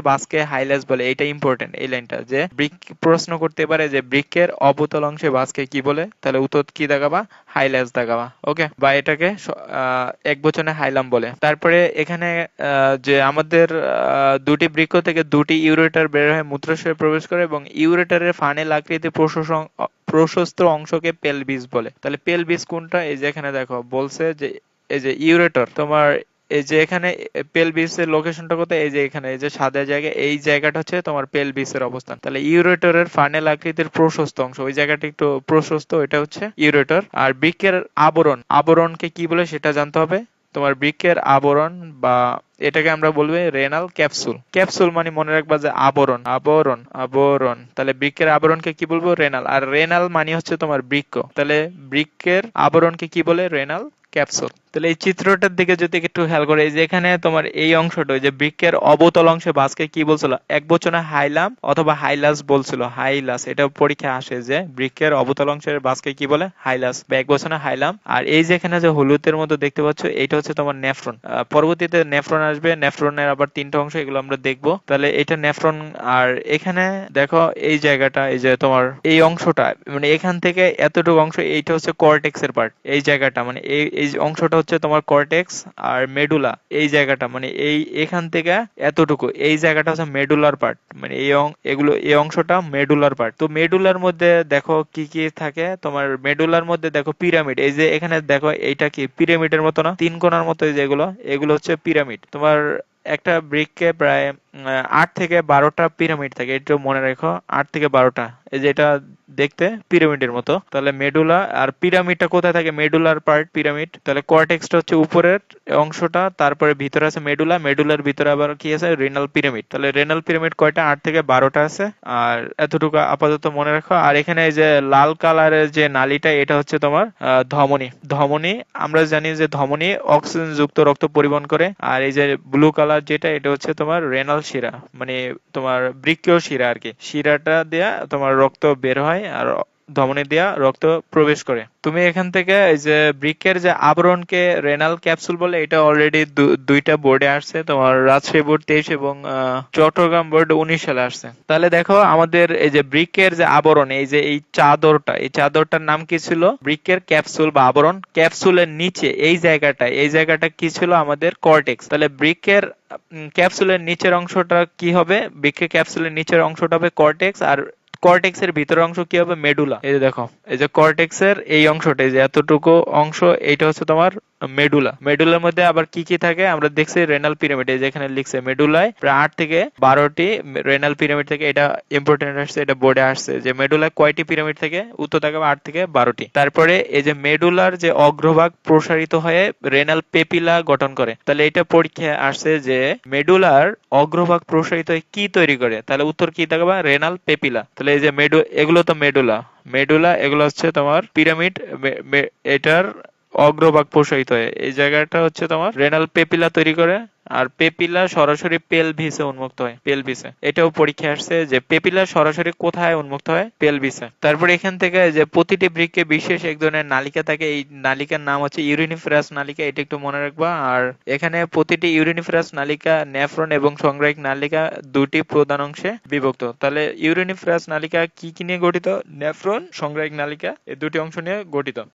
বাসকে হাইলাস বলে। এটা ইম্পর্টেন্ট এই লাইনটা, যে প্রশ্ন করতে পারে যে বৃক্কের অবতল অংশে বাসকে কি বলে, তাহলে উত্তর কি দেখাবা? হাইলাস দেখাবা। ওকে, বা এটাকে এক বচনে হাইলাম বলে। তারপরে এখানে যে আমাদের দুটি বৃক্ক থেকে দুটি ইউরেটার বের হয়ে মূত্রাশয়ে প্রবেশ করে এবং ইউরেটারের ফানেল আকৃতির প্রশস্ত অংশকে পেলভিস বলে। তাহলে পেলভিস কোনটা? এই যে এখানে দেখো বলছে যে এই যে ইউরেটর তোমার, এই যে এখানে পেলভিসের লোকেশনটা কোথায়? এই যে এখানে, এই যে সাদা জায়গায়, এই জায়গাটা হচ্ছে তোমার পেলভিসের অবস্থান। তাহলে ইউরেটরের ফানেল আকৃতির প্রশস্ত অংশ, ওই জায়গাটা একটু প্রশস্ত, এটা হচ্ছে ইউরেটর। আর বৃক্কের আবরণ, আবরণকে কি বলে সেটা জানতে হবে। তোমার বৃক্কের আবরণ বা এটাকে আমরা বলবো রেনাল ক্যাপসুল। ক্যাপসুল মানে মনে রাখবা যে আবরণ, আবরণ, আবরণ। তাহলে বৃক্কের আবরণকে কি বলবো? রেনাল। আর রেনাল মানে হচ্ছে তোমার বৃক্ক। তাহলে বৃক্কের আবরণকে কি বলে? Renal capsule. তাহলে এই চিত্রটার দিকে যদি একটু খেয়াল করে, এই যে এখানে তোমার এই অংশটা, যে বৃক্কের অবতল অংশে বাসকে কি বলছিল? এক বচনে হাইলাম অথবা হাইলাস বলছিল। হাইলাস, এটা পরীক্ষায় আসে যে বৃক্কের অবতল অংশের বাসকে কি বলে? হাইলাস বা এক বচনে হাইলাম। আর এই যে এখানে যে হলুদের মতো দেখতে পাচ্ছ, এটা হচ্ছে তোমার নেফ্রন। পরবর্তীতে নেফ্রন আসবে, নেফ্রনের আবার তিনটা অংশ, এগুলো আমরা দেখবো। তাহলে এটা নেফ্রন। আর এখানে দেখো এই জায়গাটা, এই যে তোমার এই অংশটা, মানে এখান থেকে এতটুকু অংশ, এইটা হচ্ছে কর্টেক্স এর পার্ট। এই জায়গাটা মানে এই অংশটা হচ্ছে তোমার কর্টেক্স। আর মেডুলা এই জায়গাটা, মানে এখান থেকে এতটুকু, এই জায়গাটা হচ্ছে মেডুলার পার্ট। মানে এই অংশটা মেডুলার পার্ট। তো মেডুলার মধ্যে দেখো কি কি থাকে তোমার। মেডুলার মধ্যে দেখো পিরামিড, এই যে এখানে দেখো এইটা কি পিরামিডের মতো না? তিন কোণার মতো যেগুলো, এগুলো হচ্ছে পিরামিড। তোমার একটা বৃক্কে প্রায় 8 থেকে 12টা পিরামিড থাকে, একটু মনে রেখো। 8 থেকে 12টা, এই যে এটা দেখতে পিরামিডের মতো। তাহলে মেডুলা আর পিরামিডটা কোথায় থাকে? মেডুলার পার্ট পিরামিড। তাহলে কর্টেক্সটা হচ্ছে উপরের অংশটা, তারপরে ভিতরে আছে মেডুলা, মেডুলার ভিতরে আবার কি আছে? Renal pyramid. তাহলে রেনাল পিরামিড কয়টা? 8 থেকে 12টা আছে। আর এতটুকু আপাতত মনে রাখো। আর এখানে এই যে লাল কালারের যে নালীটা, এটা হচ্ছে তোমার ধমনী। ধমনী, আমরা জানি যে ধমনী অক্সিজেন যুক্ত রক্ত পরিবহন করে। আর এই যে ব্লু কালার যেটা, এটা হচ্ছে তোমার রেনাল শিরা, মানে তোমার বৃক্কীয় শিরা আর কি। শিরাটা দেয়া তোমার রক্ত বের হয় আর ধমনী দিয়া রক্ত প্রবেশ করে। তুমি এখান থেকে এই যে বৃক্কের যে আবরণকে রেনাল ক্যাপসুল বলে, এটা অলরেডি দুইটা বোর্ডে আসছে, তোমার রাজশাহী বোর্ড 23 এবং চট্টগ্রাম বোর্ড 19 সালে আসছে। তাহলে দেখো আমাদের এই যে বৃক্কের যে আবরণ, এই যে এই চাদরটা, এই চাদরটার নাম কি ছিল? বৃক্কের ক্যাপসুল বা আবরণ। ক্যাপসুলের নিচে এই জায়গাটা কি ছিল? আমাদের কর্টেক্স। তাহলে বৃক্কের ক্যাপসুলের নিচের অংশটা কি হবে? বৃক্কের ক্যাপসুলের নিচের অংশটা হবে কর্টেক্স। আর কর্টেক্স এর ভিতরের অংশ কি হবে? মেডুলা। এই যে দেখো, এই যে কর্টেক্স এর এই অংশটা, এই যে এতটুকু অংশ, এইটা হচ্ছে তোমার মেডুলা। মেডুলার মধ্যে আবার কি কি থাকে আমরা দেখছি? রেনাল পিরামিড, এই যে এখানে লিখছে মেডুলায় প্রায় 8 থেকে 12টি রেনাল পিরামিড থেকে। এটা ইম্পর্টেন্ট আসছে, এটা বোর্ডে আসছে যে মেডুলায় কয়টি পিরামিড থেকে? উত্তর থাকবে 8 থেকে 12টি। তারপরে এই যে মেডুলার যে অগ্রভাগ প্রসারিত হয়ে রেনাল পেপিলা গঠন করে। তাহলে এটা পরীক্ষায় আসছে যে মেডুলার অগ্রভাগ প্রসারিত হয়ে কি তৈরি করে? তাহলে উত্তর কি থাকবে? Renal papilla. তাহলে এই যে এগুলো তো মেডুলা, মেডুলা এগুলো হচ্ছে তোমার পিরামিড। এটার অগ্রভাগ প্রসারিত হয়ে এই জায়গাটা হচ্ছে তোমার রেনাল পেপিলা তৈরি করে। আর পেপিলা সরাসরি পেলভিসে উন্মুক্ত হয়, পেলভিসে। এটাও পরীক্ষায় আসছে যে পেপিলা সরাসরি কোথায় উন্মুক্ত হয়? পেলভিসে। তারপর এখান থেকে যে প্রতিটি বৃক্কে বিশেষ এক ধরনের নালিকা থাকে, এই নালিকার নাম হচ্ছে ইউরিনিফেরাস নালিকা, এটা একটু মনে রাখবা। আর এখানে প্রতিটি ইউরিনিফেরাস নালিকা নেফ্রন এবং সংগ্রাহক নালিকা দুটি প্রধান অংশে বিভক্ত। তাহলে ইউরিনিফেরাস নালিকা কি কি নিয়ে গঠিত? নেফ্রন, সংগ্রাহক নালিকা, এই দুটি অংশ নিয়ে গঠিত।